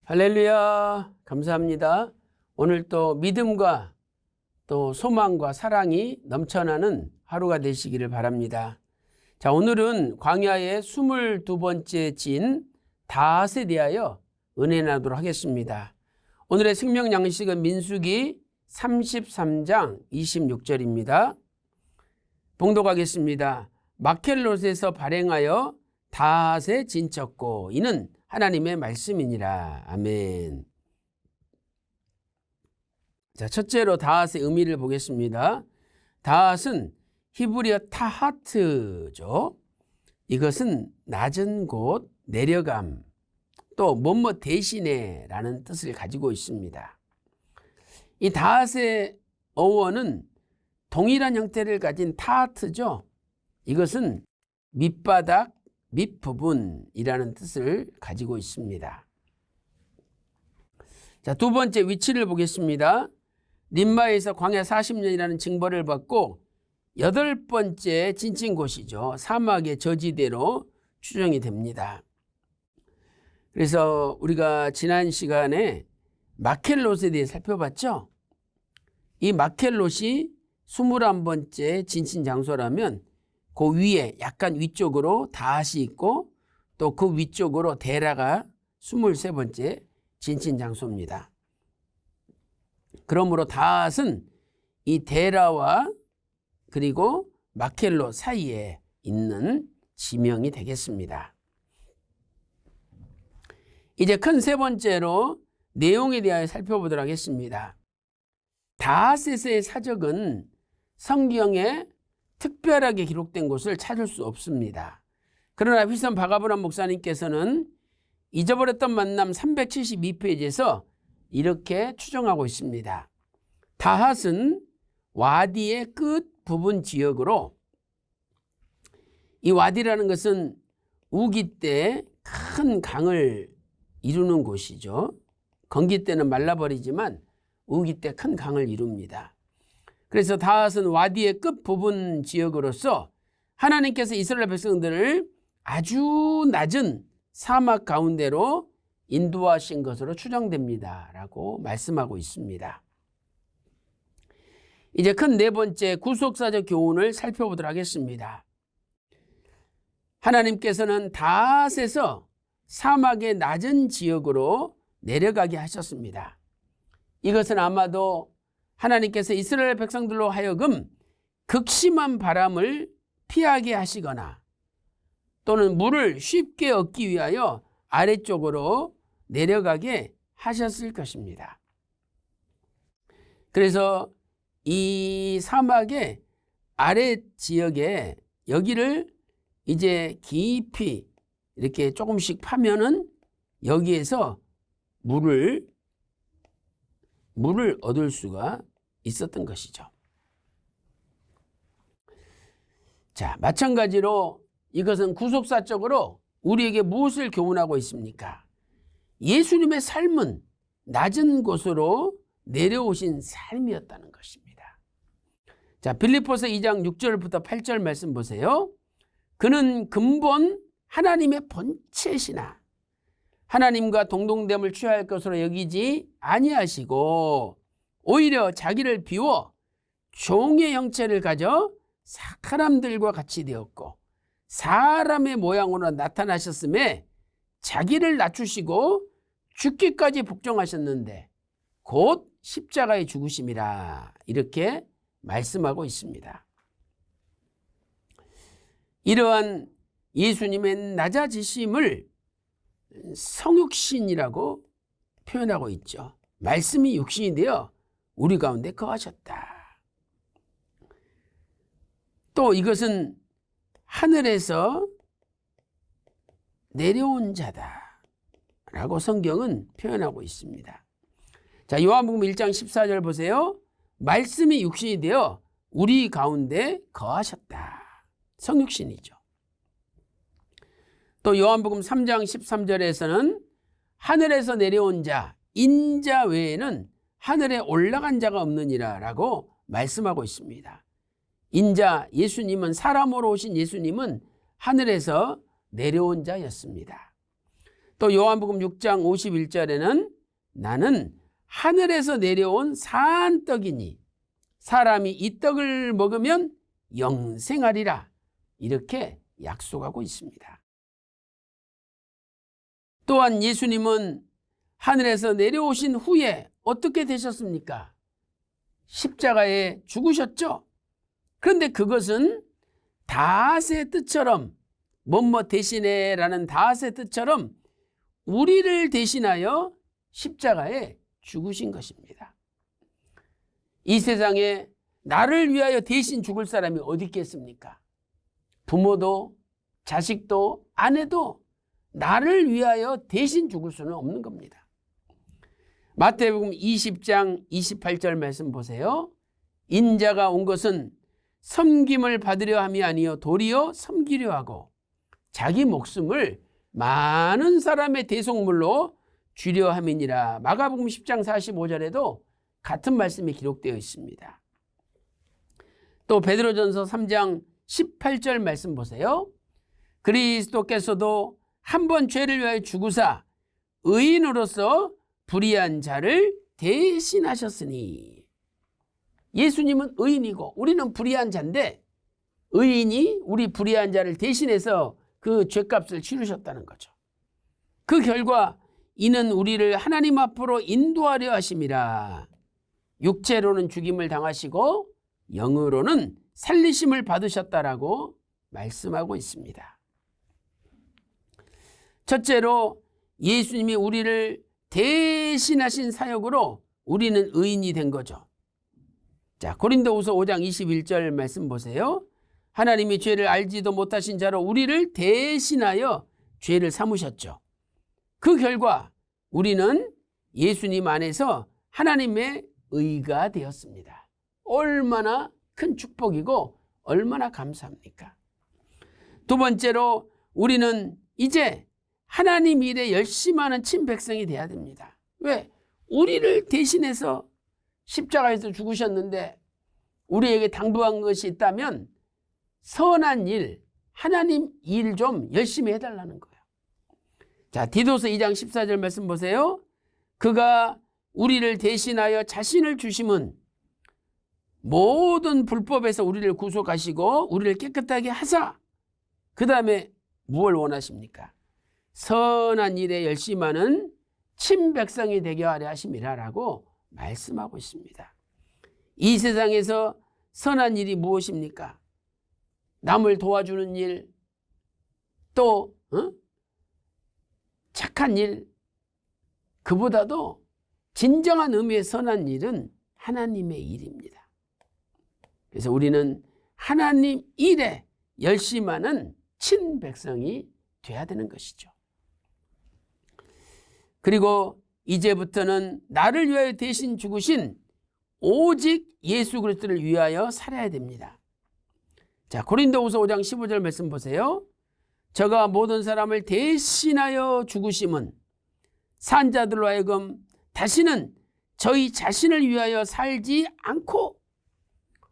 할렐루야, 감사합니다. 오늘 또 믿음과 또 소망과 사랑이 넘쳐나는 하루가 되시기를 바랍니다. 자, 오늘은 광야의 22번째 진 다핫에 대하여 은혜 나누도록 하겠습니다. 오늘의 생명 양식은 민수기 33장 26절입니다. 봉독하겠습니다. 마켈롯에서 발행하여 다핫에 진쳤고 이는 하나님의 말씀이니라. 아멘. 자, 첫째로 다핫의 의미를 보겠습니다. 다핫은 히브리어 타하트죠. 이것은 낮은 곳, 내려감, 또 뭐뭐 대신에 라는 뜻을 가지고 있습니다. 이 다핫의 어원은 동일한 형태를 가진 타하트죠. 이것은 밑바닥, 밑부분이라는 뜻을 가지고 있습니다. 자, 두 번째 위치를 보겠습니다. 림마에서 광야 40년이라는 징벌을 받고 8번째 진친 곳이죠. 사막의 저지대로 추정이 됩니다. 그래서 우리가 지난 시간에 마켈롯에 대해 살펴봤죠. 이 마켈롯이 21번째 진친 장소라면 그 위에 약간 위쪽으로 다핫이 있고 또 그 위쪽으로 데라가 23번째 진친 장소입니다. 그러므로 다핫은 이 데라와 그리고 마켈롯 사이에 있는 지명이 되겠습니다. 이제 큰 세 번째로 내용에 대하여 살펴보도록 하겠습니다. 다핫에서의 사적은 성경에 특별하게 기록된 곳을 찾을 수 없습니다. 그러나 휘선 박아브람 목사님께서는 잊어버렸던 만남 372페이지에서 이렇게 추정하고 있습니다. 다핫은 와디의 끝 부분 지역으로, 이 와디라는 것은 우기 때 큰 강을 이루는 곳이죠. 건기 때는 말라버리지만 우기 때 큰 강을 이룹니다. 그래서 다핫은 와디의 끝부분 지역으로서 하나님께서 이스라엘 백성들을 아주 낮은 사막 가운데로 인도하신 것으로 추정됩니다 라고 말씀하고 있습니다. 이제 큰 네 번째 구속사적 교훈을 살펴보도록 하겠습니다. 하나님께서는 다핫에서 사막의 낮은 지역으로 내려가게 하셨습니다. 이것은 아마도 하나님께서 이스라엘 백성들로 하여금 극심한 바람을 피하게 하시거나 또는 물을 쉽게 얻기 위하여 아래쪽으로 내려가게 하셨을 것입니다. 그래서 이 사막의 아래 지역에 여기를 이제 깊이 이렇게 조금씩 파면은 여기에서 물을 얻을 수가 있었던 것이죠. 자, 마찬가지로 이것은 구속사적으로 우리에게 무엇을 교훈하고 있습니까? 예수님의 삶은 낮은 곳으로 내려오신 삶이었다는 것입니다. 자, 빌립보서 2장 6절부터 8절 말씀 보세요. 그는 근본 하나님의 본체시나 하나님과 동등됨을 취할 것으로 여기지 아니하시고 오히려 자기를 비워 종의 형체를 가져 사람들과 같이 되었고 사람의 모양으로 나타나셨음에 자기를 낮추시고 죽기까지 복종하셨는데 곧 십자가에 죽으심이라 이렇게 말씀하고 있습니다. 이러한 예수님의 낮아지심을 성육신이라고 표현하고 있죠. 말씀이 육신이 되어 우리 가운데 거하셨다. 또 이것은 하늘에서 내려온 자다라고 성경은 표현하고 있습니다. 자, 요한복음 1장 14절 보세요. 말씀이 육신이 되어 우리 가운데 거하셨다. 성육신이죠. 또 요한복음 3장 13절에서는 하늘에서 내려온 자, 인자 외에는 하늘에 올라간 자가 없느니라 라고 말씀하고 있습니다. 인자 예수님은, 사람으로 오신 예수님은 하늘에서 내려온 자였습니다. 또 요한복음 6장 51절에는 나는 하늘에서 내려온 산떡이니 사람이 이 떡을 먹으면 영생하리라 이렇게 약속하고 있습니다. 또한 예수님은 하늘에서 내려오신 후에 어떻게 되셨습니까? 십자가에 죽으셨죠. 그런데 그것은 다윗의 뜻처럼 뭐뭐 대신에 라는 다윗의 뜻처럼 우리를 대신하여 십자가에 죽으신 것입니다. 이 세상에 나를 위하여 대신 죽을 사람이 어디 있겠습니까? 부모도 자식도 아내도 나를 위하여 대신 죽을 수는 없는 겁니다. 마태복음 20장 28절 말씀 보세요. 인자가 온 것은 섬김을 받으려 함이 아니요 도리어 섬기려 하고 자기 목숨을 많은 사람의 대속물로 주려 함이니라. 마가복음 10장 45절에도 같은 말씀이 기록되어 있습니다. 또 베드로전서 3장 18절 말씀 보세요. 그리스도께서도 한 번 죄를 위하여 죽으사 의인으로서 불의한 자를 대신하셨으니. 예수님은 의인이고 우리는 불의한 자인데 의인이 우리 불의한 자를 대신해서 그 죄값을 치르셨다는 거죠. 그 결과 이는 우리를 하나님 앞으로 인도하려 하심이라. 육체로는 죽임을 당하시고 영으로는 살리심을 받으셨다라고 말씀하고 있습니다. 첫째로 예수님이 우리를 대신하신 사역으로 우리는 의인이 된 거죠. 자, 고린도후서 5장 21절 말씀 보세요. 하나님이 죄를 알지도 못하신 자로 우리를 대신하여 죄를 삼으셨죠. 그 결과 우리는 예수님 안에서 하나님의 의가 되었습니다. 얼마나 큰 축복이고 얼마나 감사합니까? 두 번째로 우리는 이제 하나님 일에 열심하는 친백성이 돼야 됩니다. 왜? 우리를 대신해서 십자가에서 죽으셨는데 우리에게 당부한 것이 있다면 선한 일, 하나님 일 좀 열심히 해달라는 거예요. 자, 디도서 2장 14절 말씀 보세요. 그가 우리를 대신하여 자신을 주심은 모든 불법에서 우리를 구속하시고 우리를 깨끗하게 하사 그 다음에 무엇을 원하십니까? 선한 일에 열심하는 친백성이 되게 하려 하심이라라고 말씀하고 있습니다. 이 세상에서 선한 일이 무엇입니까? 남을 도와주는 일, 또 착한 일, 그보다도 진정한 의미의 선한 일은 하나님의 일입니다. 그래서 우리는 하나님 일에 열심하는 친백성이 돼야 되는 것이죠. 그리고 이제부터는 나를 위하여 대신 죽으신 오직 예수 그리스도를 위하여 살아야 됩니다. 자, 고린도후서 5장 15절 말씀 보세요. 저가 모든 사람을 대신하여 죽으심은 산자들로 하여금 다시는 저희 자신을 위하여 살지 않고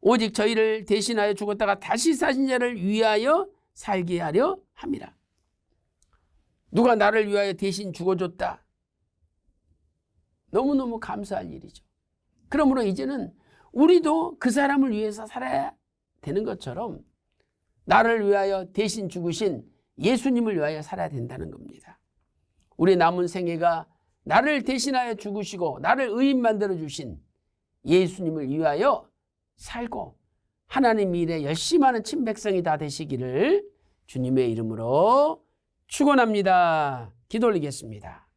오직 저희를 대신하여 죽었다가 다시 사신 자를 위하여 살게 하려 함이라. 누가 나를 위하여 대신 죽어줬다. 너무너무 감사할 일이죠. 그러므로 이제는 우리도 그 사람을 위해서 살아야 되는 것처럼 나를 위하여 대신 죽으신 예수님을 위하여 살아야 된다는 겁니다. 우리 남은 생애가 나를 대신하여 죽으시고 나를 의인 만들어 주신 예수님을 위하여 살고 하나님 일에 열심하는 친백성이 다 되시기를 주님의 이름으로 축원합니다. 기도 올리겠습니다.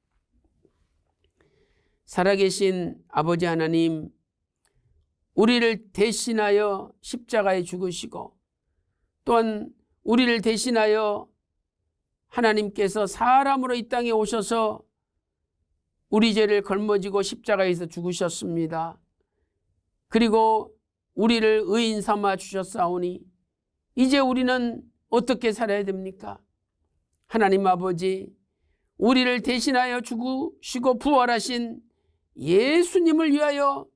살아계신 아버지 하나님, 우리를 대신하여 십자가에 죽으시고 또한 우리를 대신하여 하나님께서 사람으로 이 땅에 오셔서 우리 죄를 걸머지고 십자가에서 죽으셨습니다. 그리고 우리를 의인 삼아 주셨사오니 이제 우리는 어떻게 살아야 됩니까? 하나님 아버지, 우리를 대신하여 죽으시고 부활하신 예수님을 위하여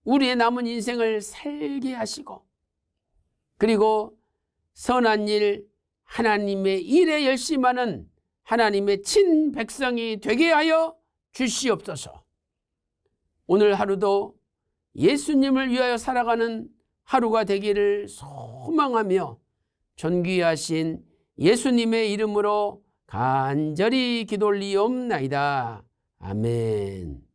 우리의 남은 인생을 살게 하시고 그리고 선한 일, 하나님의 일에 열심하는 하나님의 친백성이 되게 하여 주시옵소서. 오늘 하루도 예수님을 위하여 살아가는 하루가 되기를 소망하며 존귀하신 예수님의 이름으로 간절히 기도 올리옵나이다. 아멘.